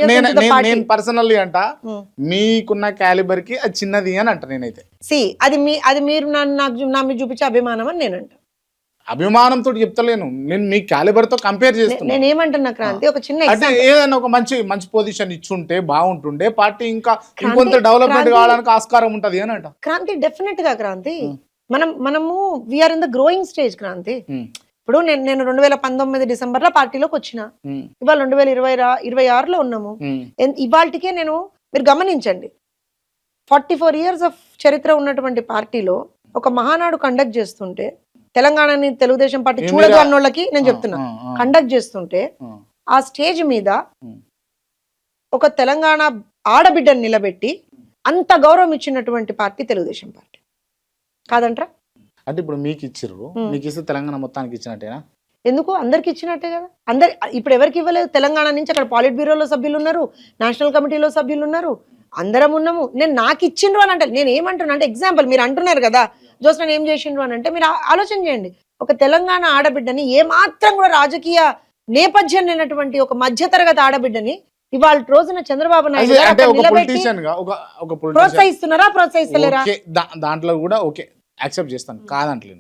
నేను పర్సనల్లీ అంట మీకున్న క్యాలిబర్ కి అది చిన్నది అని అంట నేనైతే. అది మీరు నా మీద చూపించే అభిమానం అని నేనంట. అభిమానంతో చెప్తలేను, నేను మీ క్యాలిబర్ తో కంపేర్ చేస్తున్నా. నేను ఏమంటున్నా క్రాంతి, ఒక చిన్న అంటే ఏదైనా ఒక మంచి పొజిషన్ ఇచ్చుంటే బాగుంటుండే, పార్టీ ఇంకా ఇంకొంత డెవలప్మెంట్ కావడానికి ఆస్కారం ఉంటది అని అంట. క్రాంతి డెఫినెట్ గా క్రాంతి, మనము we are in the growing stage Kranti. ఇప్పుడు నేను 2019 డిసెంబర్ లో పార్టీలోకి వచ్చిన, ఇవాళ 2026లో ఉన్నాము. ఇవాళకే మీరు గమనించండి, 44 years ఆఫ్ చరిత్ర ఉన్నటువంటి పార్టీలో ఒక మహానాడు కండక్ట్ చేస్తుంటే, తెలంగాణని తెలుగుదేశం పార్టీ చూడదు అన్నోళ్ళకి నేను చెప్తున్నా, కండక్ట్ చేస్తుంటే ఆ స్టేజ్ మీద ఒక తెలంగాణ ఆడబిడ్డను నిలబెట్టి అంత గౌరవం ఇచ్చినటువంటి పార్టీ తెలుగుదేశం పార్టీ కాదంట్రా? అంటే ఇప్పుడు మీకు ఇచ్చిర్రు, మీకు ఇస్తే తెలంగాణ మొత్తానికి ఇచ్చినట్టేనా? ఎందుకు, అందరికి ఇచ్చినట్టే కదా. ఇప్పుడు ఎవరికి ఇవ్వలేదు? తెలంగాణ నుంచి అక్కడ పాలిట్ బ్యూరోలో సభ్యులు ఉన్నారు, నేషనల్ కమిటీలో సభ్యులు ఉన్నారు, అందరం ఉన్నాము. నాకు ఇచ్చిండ్రు అని అంటే నేను ఏమంటున్నా అంటే, ఎగ్జాంపుల్ మీరు అంటున్నారు కదా జోస్న ఏం చేసిండ్రు అని అంటే, మీరు ఆలోచన చేయండి, ఒక తెలంగాణ ఆడబిడ్డని, ఏమాత్రం కూడా రాజకీయ నేపథ్యం లేనటువంటి ఒక మధ్యతరగతి ఆడబిడ్డని ఇవాళ రోజున చంద్రబాబు నాయుడు ప్రోత్సహిస్తున్నారా, ప్రోత్సహిస్తలేరా? దాంట్లో కూడా ఓకే యాక్సెప్ట్ చేస్తాను, కాదంటలేదు.